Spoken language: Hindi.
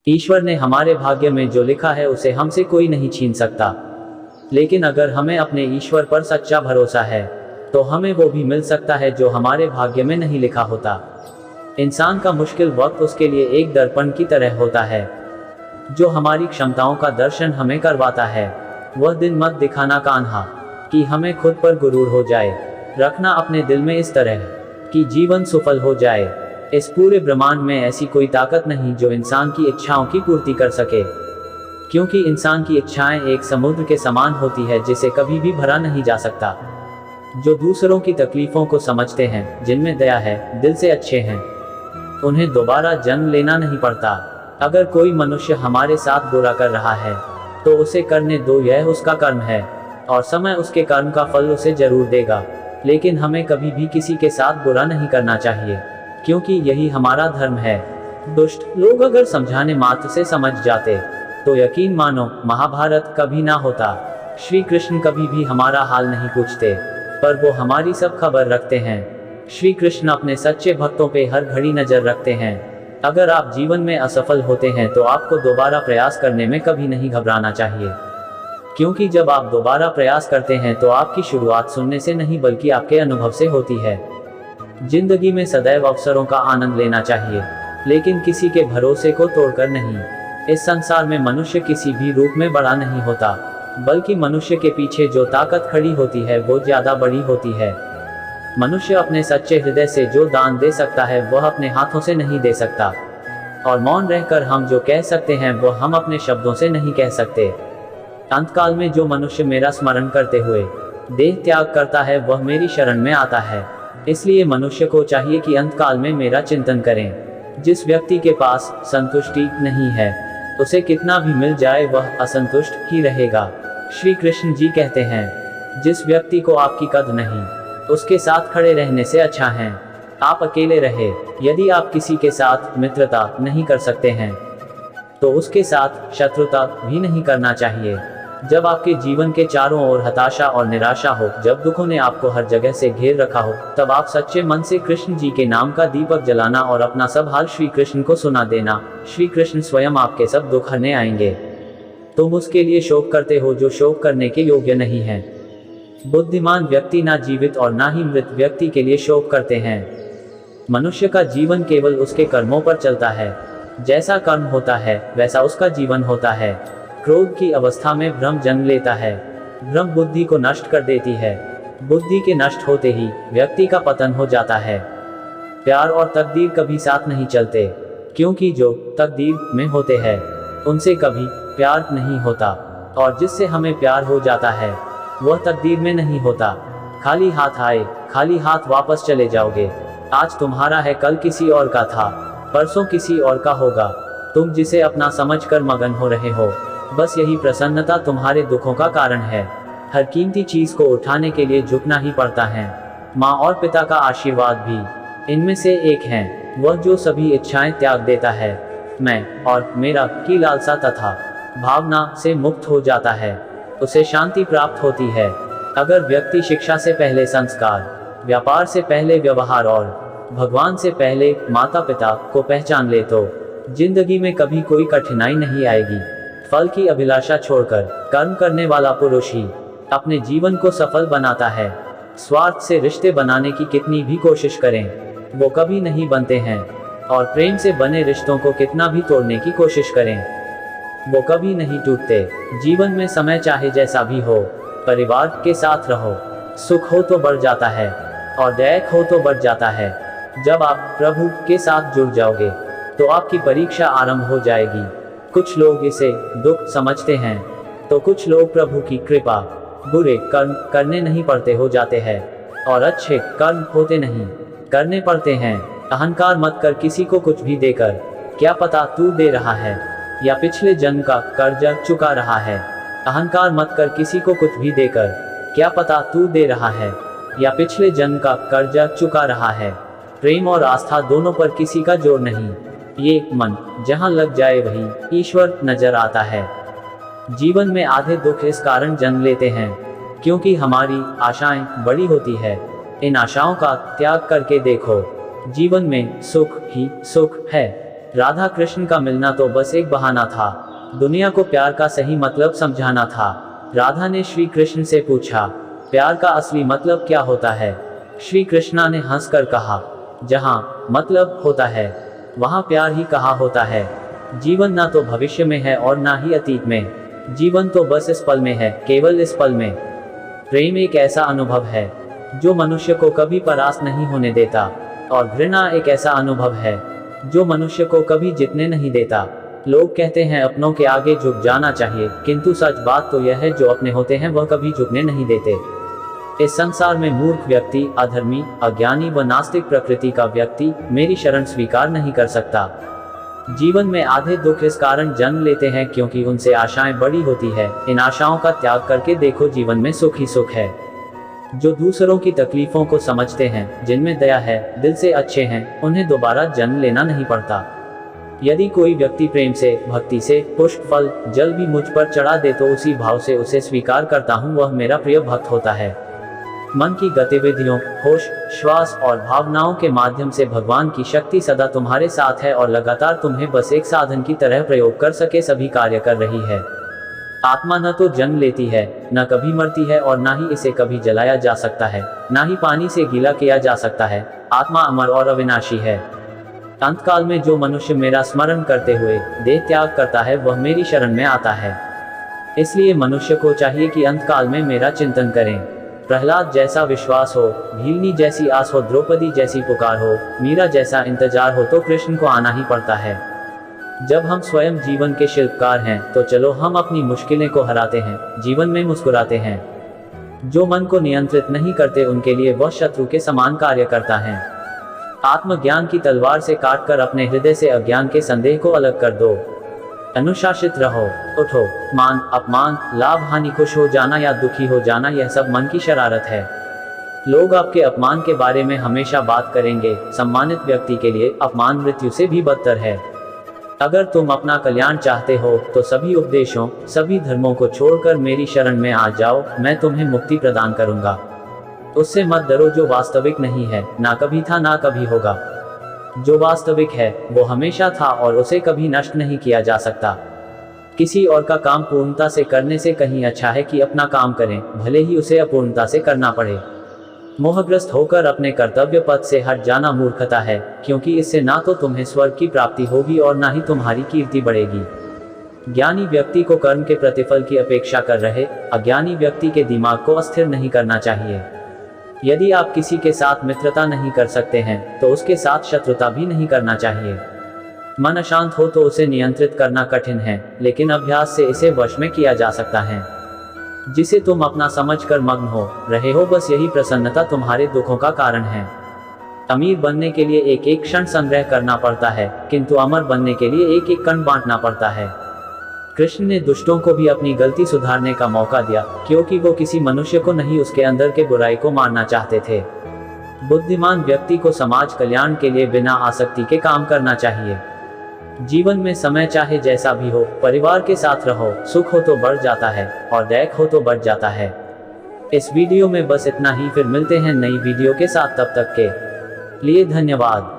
ईश्वर ने हमारे भाग्य में जो लिखा है उसे हमसे कोई नहीं छीन सकता। लेकिन अगर हमें अपने ईश्वर पर सच्चा भरोसा है तो हमें वो भी मिल सकता है जो हमारे भाग्य में नहीं लिखा होता। इंसान का मुश्किल वक्त उसके लिए एक दर्पण की तरह होता है जो हमारी क्षमताओं का दर्शन हमें करवाता है। वह दिन मत दिखाना कान्हा कि हमें खुद पर गुरूर हो जाए, रखना अपने दिल में इस तरह कि जीवन सफल हो जाए। इस पूरे ब्रह्मांड में ऐसी कोई ताकत नहीं जो इंसान की इच्छाओं की पूर्ति कर सके, क्योंकि इंसान की इच्छाएं एक समुद्र के समान होती है जिसे कभी भी भरा नहीं जा सकता। जो दूसरों की तकलीफों को समझते हैं, जिनमें दया है, दिल से अच्छे हैं, उन्हें दोबारा जन्म लेना नहीं पड़ता। अगर कोई मनुष्य हमारे साथ बुरा कर रहा है तो उसे करने दो, यह उसका कर्म है और समय उसके कर्म का फल उसे जरूर देगा। लेकिन हमें कभी भी किसी के साथ बुरा नहीं करना चाहिए, क्योंकि यही हमारा धर्म है। दुष्ट लोग अगर समझाने मात्र से समझ जाते तो यकीन मानो महाभारत कभी ना होता। श्री कृष्ण कभी भी हमारा हाल नहीं पूछते, पर वो हमारी सब खबर रखते हैं। श्री कृष्ण अपने सच्चे भक्तों पे हर घड़ी नजर रखते हैं। अगर आप जीवन में असफल होते हैं तो आपको दोबारा प्रयास करने में कभी नहीं घबराना चाहिए, क्योंकि जब आप दोबारा प्रयास करते हैं तो आपकी शुरुआत सुनने से नहीं बल्कि आपके अनुभव से होती है। जिंदगी में सदैव अवसरों का आनंद लेना चाहिए, लेकिन किसी के भरोसे को तोड़कर नहीं। इस संसार में मनुष्य किसी भी रूप में बड़ा नहीं होता, बल्कि मनुष्य के पीछे जो ताकत खड़ी होती है वो ज्यादा बड़ी होती है। मनुष्य अपने सच्चे हृदय से जो दान दे सकता है वह अपने हाथों से नहीं दे सकता, और मौन रहकर हम जो कह सकते हैं वो हम अपने शब्दों से नहीं कह सकते। अंतकाल में जो मनुष्य मेरा स्मरण करते हुए देह त्याग करता है वह मेरी शरण में आता है। इसलिए मनुष्य को चाहिए कि अंतकाल में मेरा चिंतन करें। जिस व्यक्ति के पास संतुष्टि नहीं है उसे कितना भी मिल जाए वह असंतुष्ट ही रहेगा। श्री कृष्ण जी कहते हैं, जिस व्यक्ति को आपकी कद्र नहीं उसके साथ खड़े रहने से अच्छा है आप अकेले रहे। यदि आप किसी के साथ मित्रता नहीं कर सकते हैं तो उसके साथ शत्रुता भी नहीं करना चाहिए। जब आपके जीवन के चारों ओर हताशा और निराशा हो, जब दुखों ने आपको हर जगह से घेर रखा हो, तब आप सच्चे मन से कृष्ण जी के नाम का दीपक जलाना और अपना सब हाल श्री कृष्ण को सुना देना। श्री कृष्ण स्वयं आपके सब दुख हरने आएंगे। तुम उसके लिए शोक करते हो जो शोक करने के योग्य नहीं है। बुद्धिमान व्यक्ति ना जीवित और ना ही मृत व्यक्ति के लिए शोक करते हैं। मनुष्य का जीवन केवल उसके कर्मों पर चलता है। जैसा कर्म होता है वैसा उसका जीवन होता है। क्रोध की अवस्था में भ्रम जन्म लेता है। भ्रम बुद्धि को नष्ट कर देती है। बुद्धि के नष्ट होते ही व्यक्ति का पतन हो जाता है। प्यार और तकदीर कभी साथ नहीं चलते, क्योंकि जो तकदीर में होते हैं उनसे कभी प्यार नहीं होता, और जिससे हमें प्यार हो जाता है वह तकदीर में नहीं होता। खाली हाथ आए खाली हाथ वापस चले जाओगे। आज तुम्हारा है कल किसी और का था, परसों किसी और का होगा। तुम जिसे अपना समझकर मगन हो रहे हो, बस यही प्रसन्नता तुम्हारे दुखों का कारण है। हर कीमती चीज को उठाने के लिए झुकना ही पड़ता है। माँ और पिता का आशीर्वाद भी इनमें से एक है। वह जो सभी इच्छाएं त्याग देता है, मैं और मेरा की लालसा तथा भावना से मुक्त हो जाता है, उसे शांति प्राप्त होती है। अगर व्यक्ति शिक्षा से पहले संस्कार, व्यापार से पहले व्यवहार और भगवान से पहले माता पिता को पहचान ले तो जिंदगी में कभी कोई कठिनाई नहीं आएगी। फल की अभिलाषा छोड़कर कर्म करने वाला पुरुष ही अपने जीवन को सफल बनाता है। स्वार्थ से रिश्ते बनाने की कितनी भी कोशिश करें वो कभी नहीं बनते हैं, और प्रेम से बने रिश्तों को कितना भी तोड़ने की कोशिश करें वो कभी नहीं टूटते। जीवन में समय चाहे जैसा भी हो, परिवार के साथ रहो। सुख हो तो बढ़ जाता है और दैक हो तो बढ़ जाता है। जब आप प्रभु के साथ जुड़ जाओगे तो आपकी परीक्षा आरंभ हो जाएगी। कुछ लोग इसे दुख समझते हैं तो कुछ लोग प्रभु की कृपा बुरे कर्म करने नहीं पड़ते हो जाते हैं और अच्छे कर्म होते नहीं करने पड़ते हैं। अहंकार मत कर किसी को कुछ भी देकर, क्या पता तू दे रहा है या पिछले जन्म का कर्जा चुका रहा है। अहंकार मत कर किसी को कुछ भी देकर, क्या पता तू दे रहा है या पिछले जन्म का कर्जा चुका रहा है। प्रेम और आस्था दोनों पर किसी का जोर नहीं। ये मन जहां लग जाए वही ईश्वर नजर आता है। जीवन में आधे दुख इस कारण जन्म लेते हैं क्योंकि हमारी आशाएं बड़ी होती है। इन आशाओं का त्याग करके देखो, जीवन में सुख ही सुख है। राधा कृष्ण का मिलना तो बस एक बहाना था। दुनिया को प्यार का सही मतलब समझाना था। राधा ने श्री कृष्ण से पूछा, प्यार का असली मतलब क्या होता है? श्री कृष्णा ने हंसकर कहा, जहाँ मतलब होता है वहाँ प्यार ही कहा होता है। जीवन ना तो भविष्य में है और ना ही अतीत में, जीवन तो बस इस पल में है, केवल इस पल में। प्रेम एक ऐसा अनुभव है जो मनुष्य को कभी परास्त नहीं होने देता, और घृणा एक ऐसा अनुभव है जो मनुष्य को कभी जीतने नहीं देता। लोग कहते हैं अपनों के आगे झुक जाना चाहिए, किंतु सच बात तो यह है जो अपने होते हैं वह कभी झुकने नहीं देते। इस संसार में मूर्ख व्यक्ति, अधर्मी, अज्ञानी व नास्तिक प्रकृति का व्यक्ति मेरी शरण स्वीकार नहीं कर सकता। जीवन में आधे दुख इस कारण जन्म लेते हैं क्योंकि उनसे आशाएं बड़ी होती है। इन आशाओं का त्याग करके देखो, जीवन में सुख ही सुख है। जो दूसरों की तकलीफों को समझते हैं, जिनमें दया है, दिल से अच्छे हैं, उन्हें दोबारा जन्म लेना नहीं पड़ता। यदि कोई व्यक्ति प्रेम से, भक्ति से पुष्प, फल, जल भी मुझ पर चढ़ा दे तो उसी भाव से उसे स्वीकार करता हूँ, वह मेरा प्रिय भक्त होता है। मन की गतिविधियों, होश, श्वास और भावनाओं के माध्यम से भगवान की शक्ति सदा तुम्हारे साथ है और लगातार तुम्हें बस एक साधन की तरह प्रयोग कर सके सभी कार्य कर रही है। आत्मा न तो जन्म लेती है, न कभी मरती है और न ही इसे कभी जलाया जा सकता है, न ही पानी से गीला किया जा सकता है। आत्मा अमर और अविनाशी है। अंतकाल में जो मनुष्य मेरा स्मरण करते हुए देह त्याग करता है वह मेरी शरण में आता है। इसलिए मनुष्य को चाहिए कि अंतकाल में मेरा चिंतन करें। प्रहलाद जैसा विश्वास हो, भीलनी जैसी आस हो, द्रौपदी जैसी पुकार हो, मीरा जैसा इंतजार हो तो कृष्ण को आना ही पड़ता है। जब हम स्वयं जीवन के शिल्पकार हैं तो चलो हम अपनी मुश्किलें को हराते हैं, जीवन में मुस्कुराते हैं। जो मन को नियंत्रित नहीं करते उनके लिए वह शत्रु के समान कार्य करता है। आत्मज्ञान की तलवार से काटकर अपने हृदय से अज्ञान के संदेह को अलग कर दो। अनुशासित रहो, उठो, मान, अपमान, लाभ हानि, खुश हो जाना या दुखी हो जाना, यह सब मन की शरारत है। लोग आपके अपमान के बारे में हमेशा बात करेंगे। सम्मानित व्यक्ति के लिए अपमान मृत्यु से भी बदतर है। अगर तुम अपना कल्याण चाहते हो तो सभी उपदेशों, सभी धर्मों को छोड़कर मेरी शरण में आ जाओ, मैं तुम्हें मुक्ति प्रदान करूंगा। उससे मत डरो जो वास्तविक नहीं है, ना कभी था ना कभी होगा। जो वास्तविक है वो हमेशा था और उसे कभी नष्ट नहीं किया जा सकता। किसी और का काम पूर्णता से करने से कहीं अच्छा है कि अपना काम करें, भले ही उसे अपूर्णता से करना पड़े। मोहग्रस्त होकर अपने कर्तव्य पथ से हट जाना मूर्खता है, क्योंकि इससे ना तो तुम्हें स्वर्ग की प्राप्ति होगी और ना ही तुम्हारी कीर्ति बढ़ेगी। ज्ञानी व्यक्ति को कर्म के प्रतिफल की अपेक्षा कर रहे, अज्ञानी व्यक्ति के दिमाग को अस्थिर नहीं करना चाहिए। यदि आप किसी के साथ मित्रता नहीं कर सकते हैं तो उसके साथ शत्रुता भी नहीं करना चाहिए। मन अशांत हो तो उसे नियंत्रित करना कठिन है, लेकिन अभ्यास से इसे वश में किया जा सकता है। जिसे तुम अपना समझकर मग्न हो रहे हो, बस यही प्रसन्नता तुम्हारे दुखों का कारण है। अमीर बनने के लिए एक एक क्षण संग्रह करना पड़ता है, किंतु अमर बनने के लिए एक एक कण बांटना पड़ता है। कृष्ण ने दुष्टों को भी अपनी गलती सुधारने का मौका दिया, क्योंकि वो किसी मनुष्य को नहीं उसके अंदर के बुराई को मारना चाहते थे। बुद्धिमान व्यक्ति को समाज कल्याण के लिए बिना आसक्ति के काम करना चाहिए। जीवन में समय चाहे जैसा भी हो, परिवार के साथ रहो, सुख हो तो बढ़ जाता है और दैक हो तो बढ़ जाता है। इस वीडियो में बस इतना ही, फिर मिलते हैं नई वीडियो के साथ, तब तक के लिए धन्यवाद।